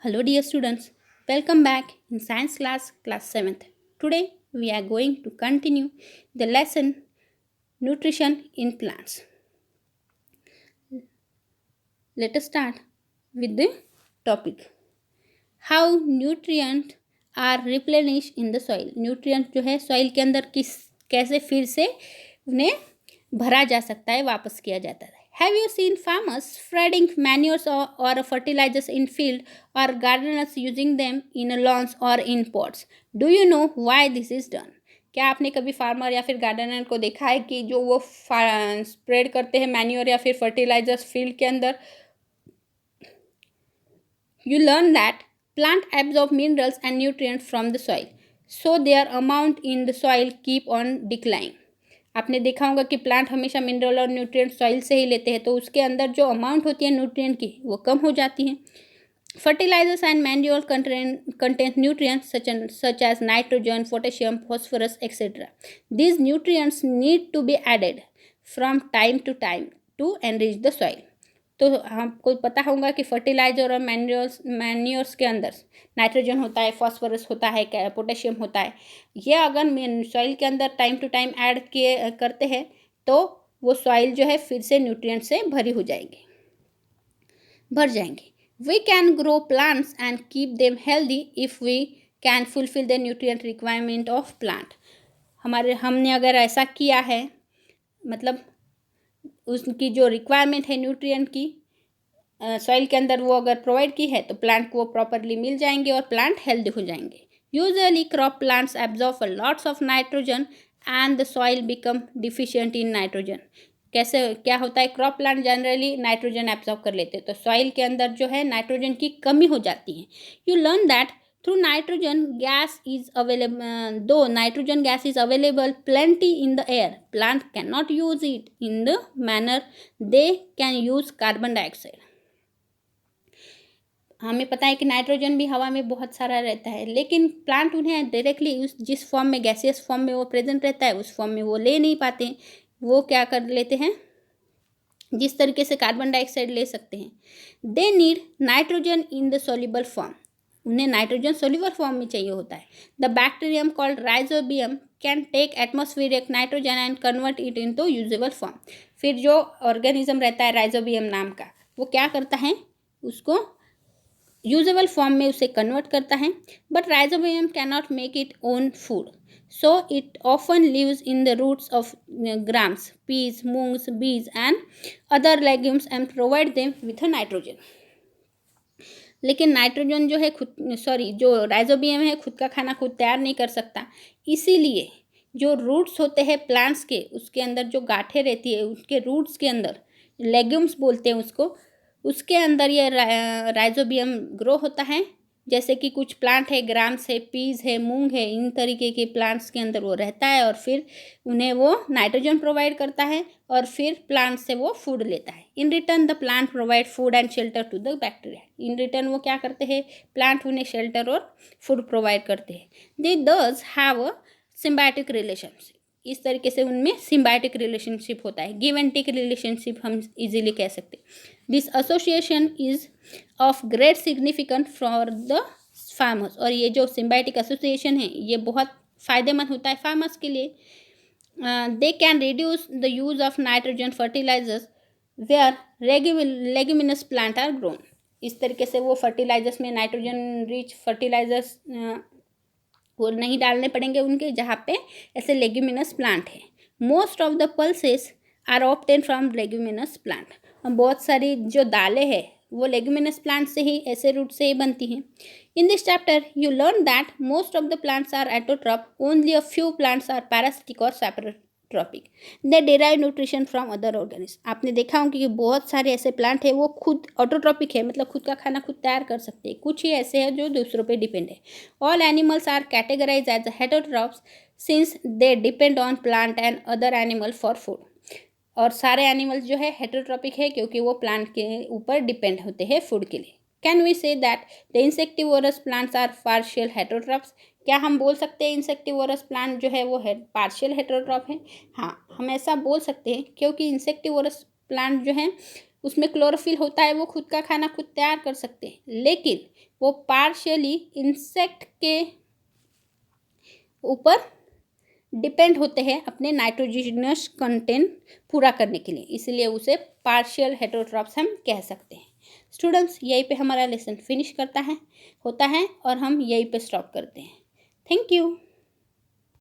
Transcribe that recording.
Hello, dear students. Welcome back in science class 7th. Today, we are going to continue the lesson Nutrition in Plants. Let us start with the topic. How nutrients are replenished in the soil. Nutrient जो है soil के अंदर कैसे फिर से उन्हें भरा जा सकता है, वापस किया जाता है. Have you seen farmers spreading manures or fertilizers in field, or gardeners using them in lawns or in pots? Do you know why this is done? क्या आपने कभी फार्मर या फिर गार्डनर को देखा है कि जो वो स्प्रेड करते हैं मैन्योर या फिर फर्टिलाइजर्स फील्ड के अंदर? You learn that plant absorb minerals and nutrients from the soil, so their amount in the soil keep on declining. आपने देखा होगा कि प्लांट हमेशा मिनरल और न्यूट्रिएंट सॉइल से ही लेते हैं, तो उसके अंदर जो अमाउंट होती है न्यूट्रिएंट की वो कम हो जाती है. Fertilisers and manure content nutrients such as nitrogen, potassium, phosphorus etcetera. These nutrients need to be added from time to enrich the soil. तो हमको पता होगा कि फर्टिलाइजर और मैन्योर्स के अंदर नाइट्रोजन होता है, फॉस्फोरस होता है, पोटेशियम होता है. ये अगर सॉइल के अंदर टाइम टू टाइम ऐड किए करते हैं तो वो सॉइल जो है फिर से न्यूट्रिएंट से भर जाएंगे. We can grow plants and keep them healthy if we can fulfil the nutrient requirement of plant. हमने अगर ऐसा किया है, मतलब उसकी जो रिक्वायरमेंट है न्यूट्रिएंट की सॉइल के अंदर वो अगर प्रोवाइड की है तो प्लांट को वो प्रॉपरली मिल जाएंगे और प्लांट हेल्दी हो जाएंगे. Usually crop plants absorb lots of nitrogen and the soil become deficient in nitrogen. क्या होता है, crop plant generally nitrogen absorb कर लेते हैं, तो सॉइल के अंदर जो है नाइट्रोजन की कमी हो जाती है. You learn that though nitrogen gas is available plenty in the air, plant cannot use it in the manner they can use carbon dioxide. हमें पता है कि नाइट्रोजन भी हवा में बहुत सारा रहता है, लेकिन प्लांट उन्हें डायरेक्टली जिस फॉर्म में गैसियस फॉर्म में वो प्रेजेंट रहता है उस फॉर्म में वो ले नहीं पाते. वो क्या कर लेते हैं, जिस तरीके से कार्बन डाइऑक्साइड ले सकते हैं. They need nitrogen in the soluble form. उन्हें नाइट्रोजन सोल्यूबल फॉर्म में चाहिए होता है. The bacterium called rhizobium can take atmospheric nitrogen and convert it into usable form. फिर जो ऑर्गेनिज्म रहता है राइजोबियम नाम का, वो क्या करता है, उसको यूजेबल फॉर्म में उसे कन्वर्ट करता है. But rhizobium can not make it own food, so it often lives in the roots of grams, peas, moongs, beans and other legumes and provide them with nitrogen. लेकिन नाइट्रोजन जो rhizobium है खुद का खाना खुद तैयार नहीं कर सकता. इसीलिए जो रूट्स होते हैं प्लांट्स के, उसके अंदर जो गांठें रहती है, उसके रूट्स के अंदर लेग्यूम्स बोलते हैं उसको, उसके अंदर ये राइजोबियम ग्रो होता है. जैसे कि कुछ प्लांट है, ग्राम्स है, पीज है, मूंग है, इन तरीके के प्लांट्स के अंदर वो रहता है और फिर उन्हें वो नाइट्रोजन प्रोवाइड करता है और फिर प्लांट से वो फूड लेता है. In return the plant provide food and shelter to the bacteria. In return वो क्या करते हैं, प्लांट उन्हें शेल्टर और फूड प्रोवाइड करते हैं. दे दस हैव अ सिम्बायोटिक रिलेशनशिप. इस तरीके से उनमें सिम्बायोटिक रिलेशनशिप होता है, गिव एंड टेक रिलेशनशिप हम इजीली कह सकते हैं. This association is of great significant for the farmers. और ये जो सिम्बायोटिक एसोसिएशन है ये बहुत फ़ायदेमंद होता है फार्मर्स के लिए. They can reduce the use of nitrogen fertilisers where leguminous plant are grown. इस तरीके से वो फर्टिलाइजर्स में नाइट्रोजन रिच फर्टिलाइजर्स वो नहीं डालने पड़ेंगे उनके जहाँ पे ऐसे लेग्यूमिनस प्लांट है. Most of the pulses are obtain from leguminous plant. बहुत सारी जो दालें हैं वो लेग्यूमिनस प्लांट से ही, ऐसे रूट से ही बनती हैं. In this chapter you learn that most of the plants are autotroph, only a few plants are parasitic और saprotrophic. They derive nutrition from other organism. आपने देखा होगा कि बहुत सारे ऐसे प्लांट है वो खुद ऑटोट्रॉपिक है, मतलब खुद का खाना खुद तैयार कर सकते हैं. कुछ ही ऐसे हैं जो दूसरों पे डिपेंड है. All animals are categorise as heterotrophs since they depend on plant and other animal for food. और सारे एनिमल्स जो है हेटरोट्रॉपिक है क्योंकि वो प्लांट के ऊपर डिपेंड होते हैं फूड के लिए. Can we say that the insectivorous plants are partial heterotrophs. क्या हम बोल सकते हैं इंसेक्टिवोरस प्लांट जो है वो है पार्शियल हेटरोट्रॉप है? हाँ, हम ऐसा बोल सकते हैं क्योंकि इंसेक्टिवोरस प्लांट जो है उसमें क्लोरोफिल होता है, वो खुद का खाना खुद तैयार कर सकते हैं, लेकिन वो पार्शियली इंसेक्ट के ऊपर डिपेंड होते हैं अपने नाइट्रोजनस कंटेंट पूरा करने के लिए, इसलिए उसे पार्शियल हेटेरोट्रॉप्स हम कह सकते हैं। स्टूडेंट्स, यहीं पे हमारा लेसन फिनिश होता है और हम यहीं पे स्टॉप करते हैं। Thank you.